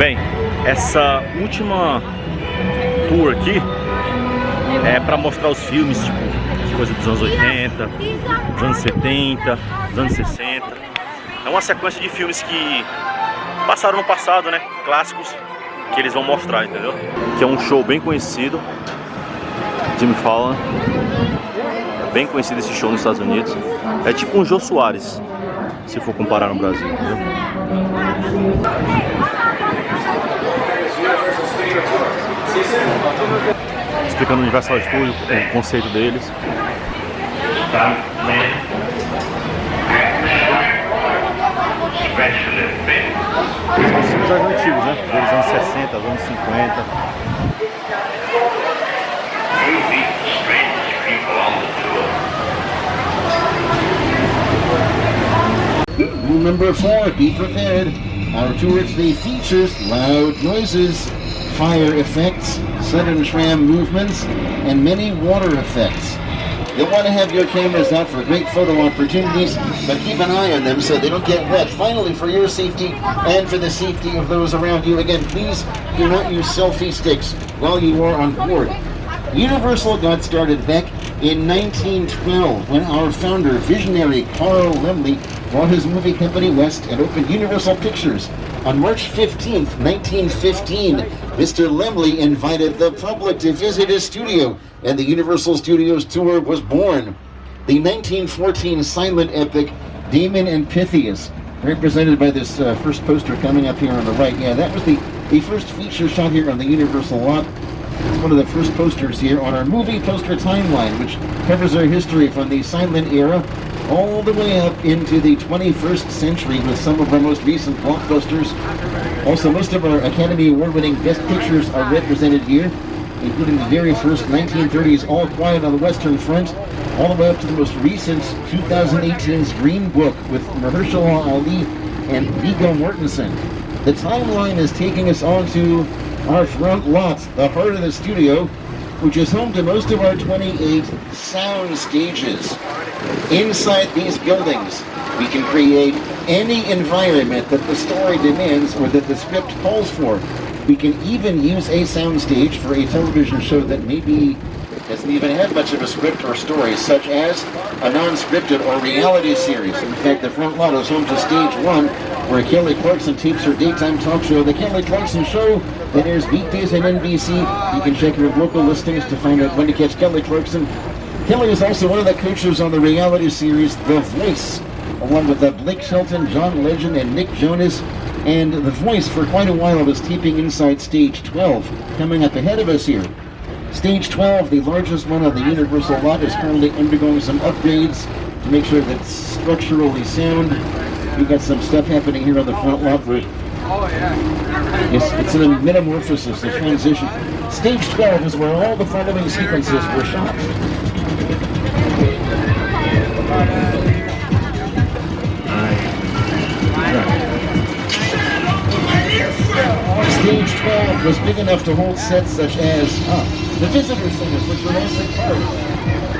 Bem, essa última tour aqui é para mostrar os filmes, tipo, coisa dos anos 80, dos anos 70, dos anos 60. É uma sequência de filmes que passaram no passado, né? Clássicos, que eles vão mostrar, entendeu? Que é um show bem conhecido. Jimmy Fallon. É bem conhecido esse show nos Estados Unidos. É tipo um Jô Soares, se for comparar no Brasil, entendeu? Explicando o Universal Studios, o conceito deles. São os filmes antigos, né? Dos anos 60, dos anos 50. Rule number 4, be prepared. Our tour today features loud noises, fire effects, sudden tram movements, and many water effects. You'll want to have your cameras out for great photo opportunities, but keep an eye on them so they don't get wet. Finally, for your safety and for the safety of those around you, again, please do not use selfie sticks while you are on board. Universal got started back in 1912 when our founder, visionary Carl Laemmle, brought his movie company west and opened Universal Pictures. On March 15th, 1915, Mr. Laemmle invited the public to visit his studio, and the Universal Studios tour was born. The 1914 silent epic Damon and Pythias, represented by this first poster coming up here on the right. Yeah, that was the first feature shot here on the Universal lot. It's one of the first posters here on our movie poster timeline, which covers our history from the silent era all the way up into the 21st century with some of our most recent blockbusters. Also, most of our Academy Award-winning Best Pictures are represented here, including the very first 1930s All Quiet on the Western Front, all the way up to the most recent 2018's Green Book with Mahershala Ali and Viggo Mortensen. The timeline is taking us on to our front lot, the heart of the studio, which is home to most of our 28 sound stages. Inside these buildings, we can create any environment that the story demands or that the script calls for. We can even use a sound stage for a television show that maybe doesn't even have much of a script or story, such as a non-scripted or reality series. In fact, the front lot is home to Stage 1, where Kelly Clarkson tapes her daytime talk show, The Kelly Clarkson Show, that airs weekdays on NBC. You can check your local listings to find out when to catch Kelly Clarkson. Kelly is also one of the coaches on the reality series The Voice, along with Blake Shelton, John Legend, and Nick Jonas. And The Voice, for quite a while, was taping inside Stage 12, coming up ahead of us here. Stage 12, the largest one on the Universal lot, is currently undergoing some upgrades to make sure that it's structurally sound. We've got some stuff happening here on the front lot where it's in a metamorphosis, a transition. Stage 12 is where all the following sequences were shot. Stage 12 was big enough to hold sets such as the Visitor Centers, which were also part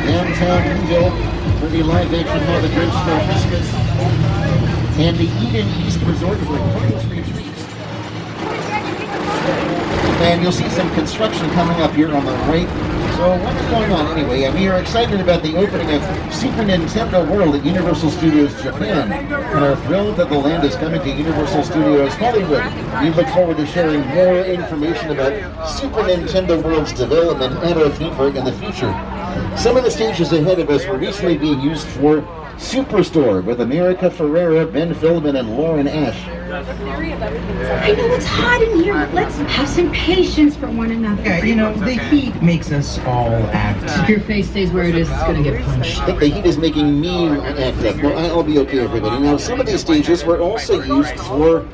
downtown Newville, for the live action of the Grinch Stole Christmas, and the Eden East Resort for Couples Retreats. And you'll see some construction coming up here on the right. So what's going on anyway? We are excited about the opening of Super Nintendo World at Universal Studios Japan, and are thrilled that the land is coming to Universal Studios Hollywood. We look forward to sharing more information about Super Nintendo World's development at our theme park in the future. Some of the stages ahead of us were recently being used for Superstore with America Ferrera, Ben Philbin, and Lauren Ash. I know it's hot in here, but let's have some patience for one another. Yeah, you know, the heat makes us all act. If your face stays where it is, it's gonna get punched. I think the heat is making me act up. Well, I'll be okay, everybody. Now, some of these stages were also used for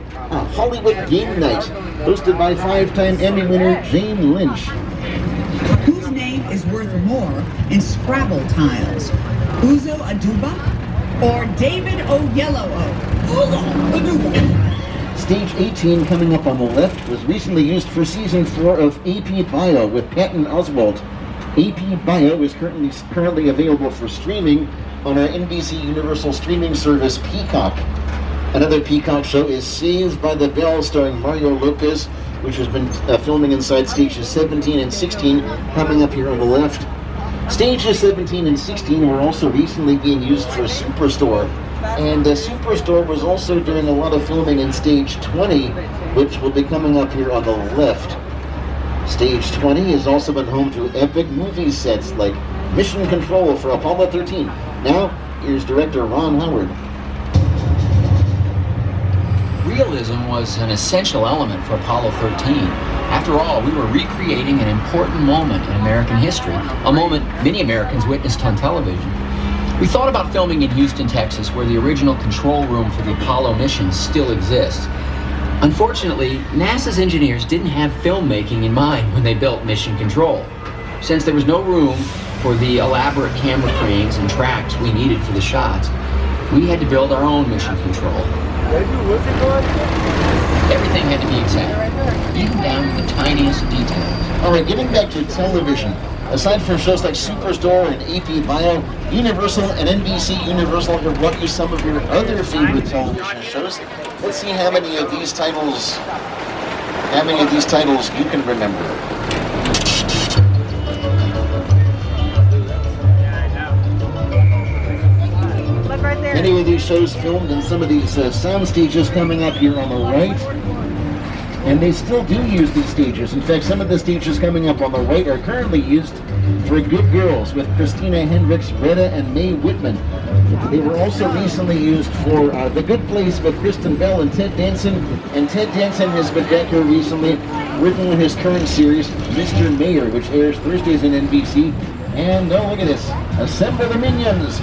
Hollywood Game Night, hosted by 5-time Emmy winner Jane Lynch. Whose name is worth more in Scrabble tiles? Uzo Aduba or David Oyelowo? Uzo Aduba. Stage 18, coming up on the left, was recently used for Season 4 of AP Bio with Patton Oswalt. AP Bio is currently available for streaming on our NBC Universal streaming service Peacock. Another Peacock show is Saved by the Bell, starring Mario Lopez, which has been filming inside stages 17 and 16, coming up here on the left. Stages 17 and 16 were also recently being used for Superstore, and Superstore was also doing a lot of filming in stage 20, which will be coming up here on the left. Stage 20 has also been home to epic movie sets like Mission Control for Apollo 13. Now, here's director Ron Howard. Realism was an essential element for Apollo 13. After all, we were recreating an important moment in American history, a moment many Americans witnessed on television. We thought about filming in Houston, Texas, where the original control room for the Apollo missions still exists. Unfortunately, NASA's engineers didn't have filmmaking in mind when they built Mission Control. Since there was no room for the elaborate camera frames and tracks we needed for the shots, we had to build our own Mission Control. Everything had to be exact, even down to the tiniest details. All right, getting back to television. Aside from shows like Superstore and AP Bio, Universal and NBC Universal have brought you some of your other favorite television shows. Let's see how many of these titles you can remember. Many of these shows filmed in some of these sound stages coming up here on the right. And they still do use these stages. In fact, some of the stages coming up on the right are currently used for Good Girls with Christina Hendricks, Retta, and Mae Whitman. They were also recently used for The Good Place with Kristen Bell and Ted Danson. And Ted Danson has been back here recently working on his current series, Mr. Mayor, which airs Thursdays on NBC. And oh, look at this. Assemble the Minions.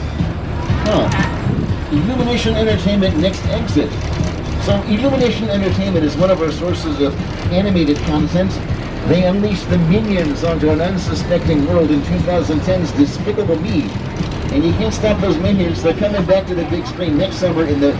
Illumination Entertainment Next Exit. So Illumination Entertainment is one of our sources of animated content. They unleashed the Minions onto an unsuspecting world in 2010's Despicable Me. And you can't stop those Minions. They're coming back to the big screen next summer in the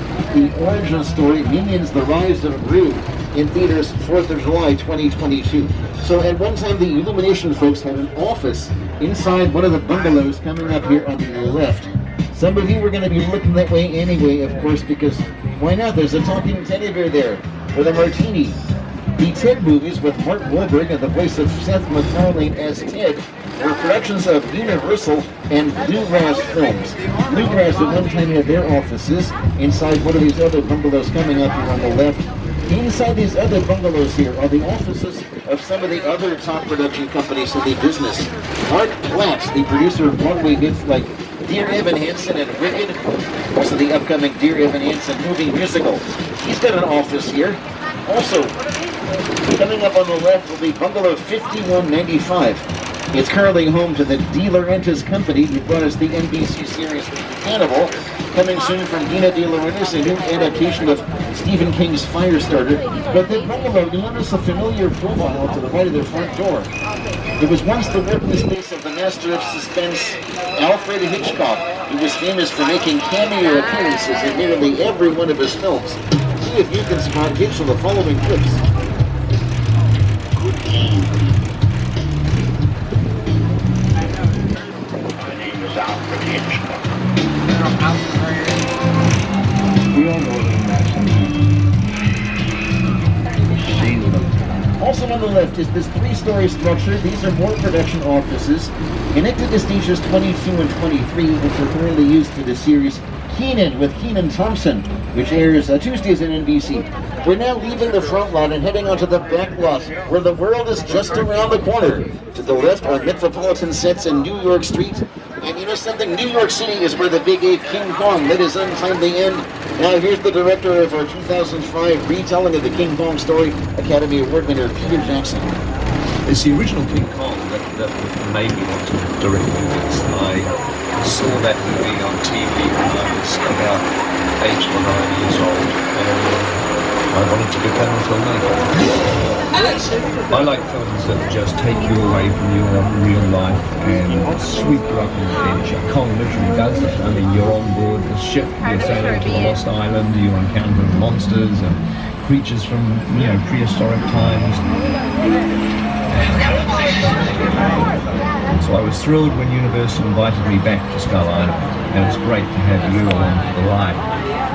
origin story, Minions: The Rise of Gru, in theaters 4th of July 2022. So at one time, the Illumination folks had an office inside one of the bungalows coming up here on the left. Some of you were going to be looking that way anyway, of course, because why not? There's a talking teddy bear there with a martini. The Ted movies with Mark Wahlberg and the voice of Seth MacFarlane as Ted were productions of Universal and Bluegrass Films. Bluegrass at one time had their offices inside one of these other bungalows coming up here on the left. Inside these other bungalows here are the offices of some of the other top production companies in the business. Art Platts, the producer of Broadway hits like Dear Evan Hansen and Wicked, also the upcoming Dear Evan Hansen movie musical. He's got an office here. Also, coming up on the left will be Bungalow 5195. It's currently home to the De Laurentiis company who brought us the NBC series Hannibal. Coming soon from Dina De Laurentiis, a new adaptation of Stephen King's Firestarter. But the bungalow, you notice a familiar profile to the right of their front door. It was once the working space of the master of suspense, Alfred Hitchcock, who was famous for making cameo appearances in nearly every one of his films. See if you can spot Hitch on the following clips. Good game. My name is Alfred Hitchcock. We all know that. Also on the left is this three-story structure. These are more production offices connected to stages 22 and 23, which are currently used for the series Kenan with Kenan Thompson, which airs Tuesdays on NBC. We're now leaving the front lot and heading onto the back lot, where the world is just around the corner. To the left are metropolitan sets in New York Street. And you know something? New York City is where the big ape King Kong met his untimely end. Now here's the director of our 2005 retelling of the King Kong story, Academy Award winner Peter Jackson. It's the original King Kong that made me want to direct movies. I saw that movie on TV when I was about 8 or 9 years old, and I wanted to become a filmmaker. I like films that just take you away from your real life and sweep you up on the adventure. Kong literally does that. I mean, you're on board the ship, you're sailing to the Lost Island, you're encountering monsters and creatures from, prehistoric times. So I was thrilled when Universal invited me back to Skull Island, and it's great to have you along for the ride.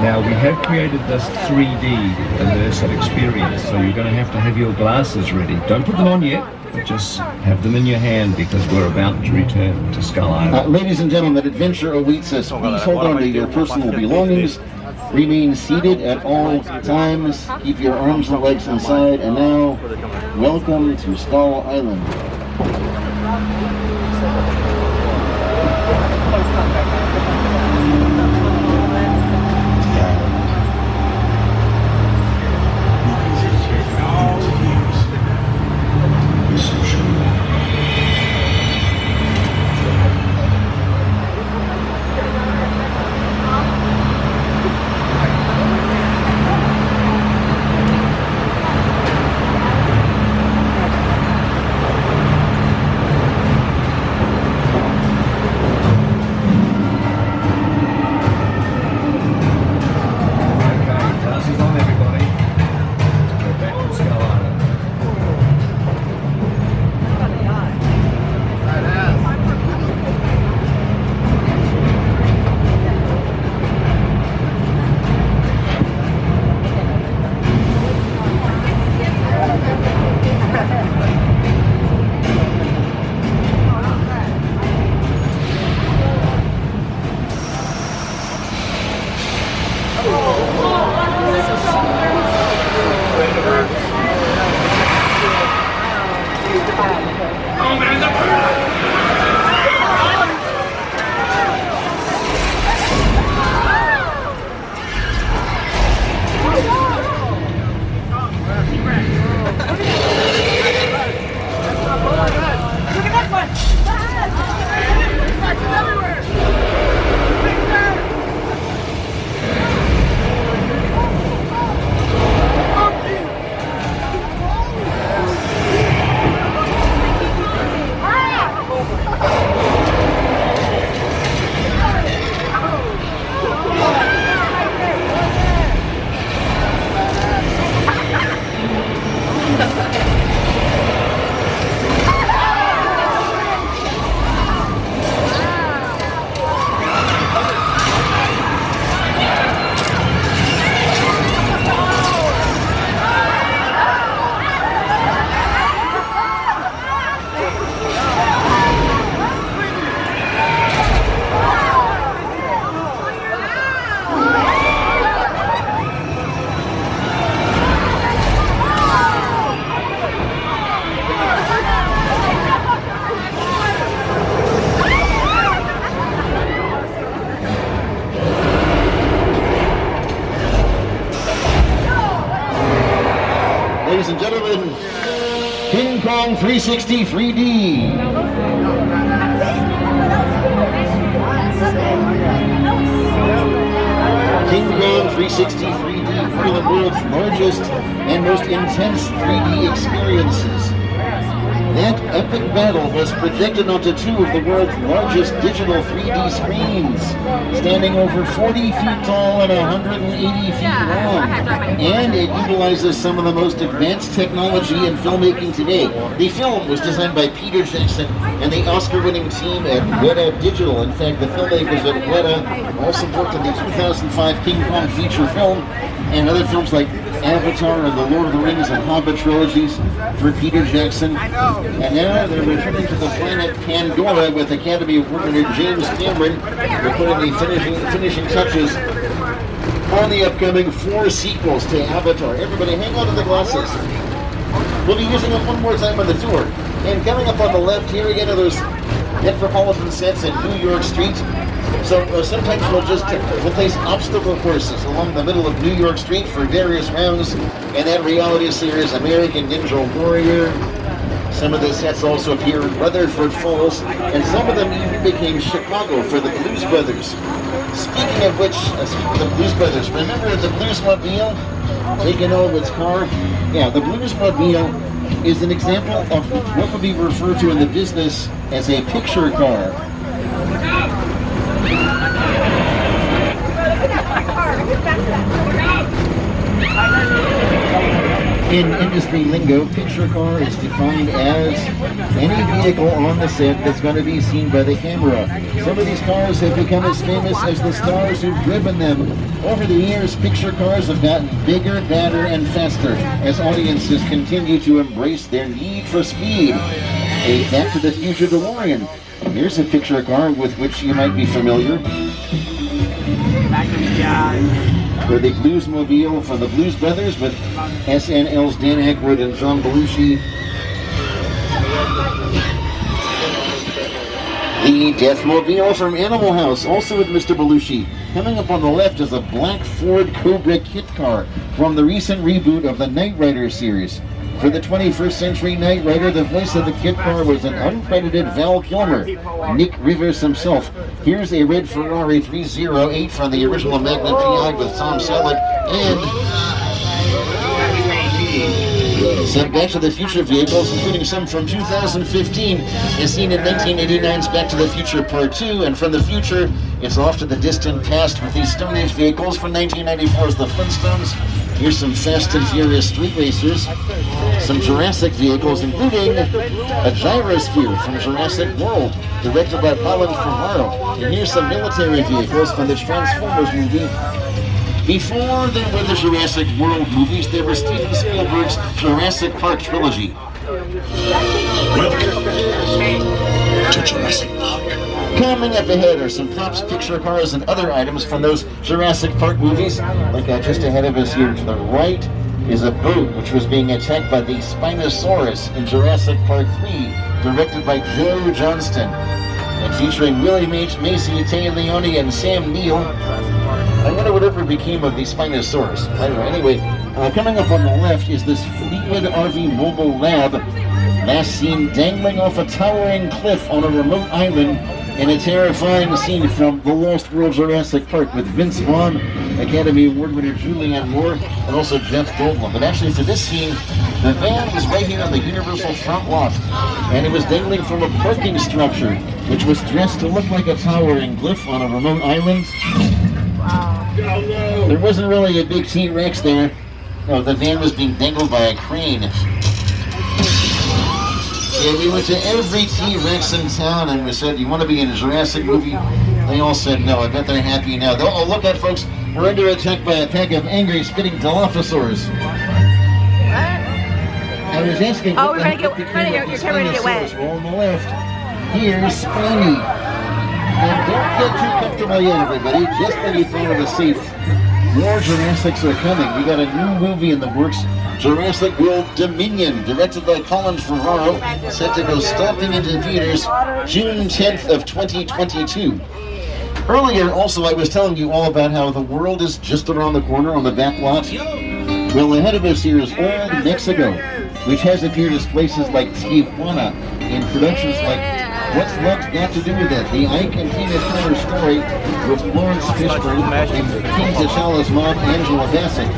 Now we have created this 3D immersive experience, so you're going to have your glasses ready. Don't put them on yet, but just have them in your hand because we're about to return to Skull Island. Ladies and gentlemen, adventure awaits us. Please hold on to your personal belongings. Remain seated at all times. Keep your arms and legs inside. And now, welcome to Skull Island. Ladies and gentlemen, King Kong 360 3D. King Kong 360 3D, one of the world's largest and most intense 3D experiences. That epic battle was projected onto two of the world's largest digital 3D screens, standing over 40 feet tall and 180 feet long. And it utilizes some of the most advanced technology in filmmaking today. The film was designed by Peter Jackson and the Oscar-winning team at Weta Digital. In fact, the filmmakers at Weta also worked on the 2005 King Kong feature film and other films like Avatar and the Lord of the Rings and Hobbit trilogies for Peter Jackson. And now they're returning to the planet Pandora with Academy Award winner James Cameron. They're putting the finishing touches on the upcoming 4 sequels to Avatar. Everybody hang on to the glasses. We'll be using them one more time on the tour. And coming up on the left here again are those metropolitan sets in New York Street. So sometimes we'll place obstacle courses along the middle of New York Street for various rounds, and that reality series American Ninja Warrior. Some of the sets also appear in Rutherford Falls, and some of them even became Chicago for the Blues Brothers. Speaking of which, the Blues Brothers, remember the Bluesmobile? Taking over its car? Yeah, the Bluesmobile is an example of what would be referred to in the business as a picture car. In industry lingo, picture car is defined as any vehicle on the set that's going to be seen by the camera. Some of these cars have become as famous as the stars who've driven them. Over the years, picture cars have gotten bigger, badder, and faster as audiences continue to embrace their need for speed. A Back to the Future DeLorean. Here's a picture car with which you might be familiar. For the Bluesmobile from the Blues Brothers with SNL's Dan Aykroyd and John Belushi. The Deathmobile from Animal House, also with Mr. Belushi. Coming up on the left is a black Ford Cobra kit car from the recent reboot of the Knight Rider series. For the 21st Century Knight Rider, the voice of the kit car was an uncredited Val Kilmer, Nick Rivers himself. Here's a red Ferrari 308 from the original Magnum PI with Tom Selleck, and some Back to the Future vehicles, including some from 2015, is seen in 1989's Back to the Future Part 2, and from the future, it's off to the distant past with these Stone Age vehicles from 1994's The Flintstones. Here's some Fast and Furious street racers, some Jurassic vehicles, including a gyrosphere from Jurassic World, directed by Colin Trevorrow. And here's some military vehicles from the Transformers movie. Before there were the Jurassic World movies, there was Steven Spielberg's Jurassic Park trilogy. Welcome to Jurassic Park. Coming up ahead are some props, picture cars, and other items from those Jurassic Park movies. Like just ahead of us here to the right is a boat which was being attacked by the Spinosaurus in Jurassic Park 3, directed by Joe Johnston, and featuring Willie Macy, Tay Leone, and Sam Neill. I wonder whatever became of the Spinosaurus. I don't know. Anyway, coming up on the left is this Fleetwood RV mobile lab, last seen dangling off a towering cliff on a remote island in a terrifying scene from The Lost World Jurassic Park with Vince Vaughn, Academy Award winner Julianne Moore, and also Jeff Goldblum. But actually for this scene, the van was right here on the Universal front lot, and it was dangling from a parking structure, which was dressed to look like a towering cliff on a remote island. There wasn't really a big T-Rex there. No, the van was being dangled by a crane. Yeah, we went to every T-Rex in town and we said, you want to be in a Jurassic movie? They all said no. I bet they're happy now. Oh, look out, folks. We're under attack by a pack of angry, spitting Dilophosaurs. I was asking... Oh, you're getting ready to get wet. We're on the left. Here's Spiny. And don't get too comfortable yet, everybody. Just when you thought it was safe, more Jurassics are coming. We got a new movie in the works, Jurassic World Dominion, directed by Colin Trevorrow, set to go stomping into theaters June 10th of 2022. Earlier, also, I was telling you all about how the world is just around the corner on the back lot. Well, ahead of us here is Old Mexico, which has appeared as places like Tijuana in productions like What's Love Got to Do With It? The Ike and Tina Turner story with Lawrence Fishburne and King T'Challa's mom, Angela Bassett.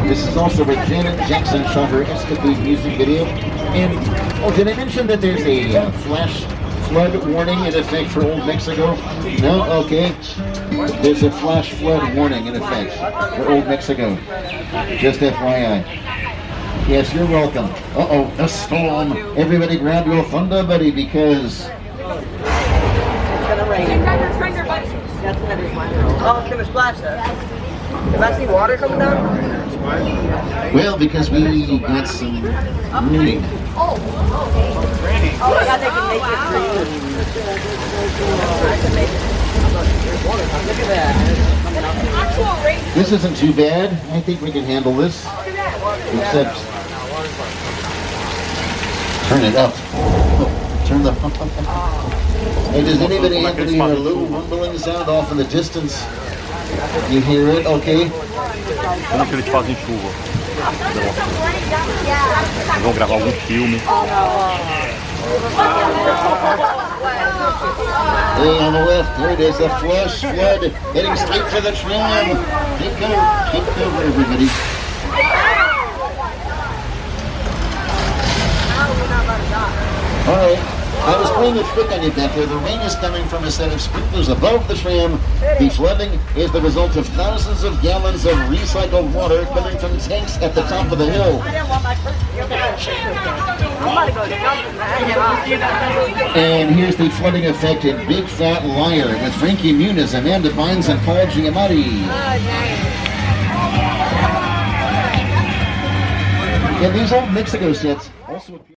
This is also where Janet Jackson shot her Escapade music video. And, oh, did I mention that there's a flash flood warning in effect for Old Mexico? No? Okay. There's a flash flood warning in effect for Old Mexico. Just FYI. Yes, you're welcome. Uh-oh, a storm. Everybody grab your thunder buddy because... It's gonna rain. That's another one. Oh, can we splash that? Have I seen water coming down? Well, because we got some rain. Oh, yeah, they can make it green. Look at that. This isn't too bad. I think we can handle this. Except... turn it up. Oh, turn the pump up. Hey, does anybody happen to hear a little rumbling sound off in the distance? You hear it? Okay. Como que eles fazem chuva? Eles vão gravar algum filme. Hey, on the left, there it is, a flash flood heading straight for the tram. Keep cover, everybody. All right, I was playing a trick on you back there. The rain is coming from a set of sprinklers above the tram. The flooding is the result of thousands of gallons of recycled water coming from tanks at the top of the hill. I didn't want my first to go. I'm about to go jumping. And here's the flooding effect in Big Fat Liar with Frankie Muniz, Amanda Bynes, and Paul Giamatti. And these old Mexico sets also appear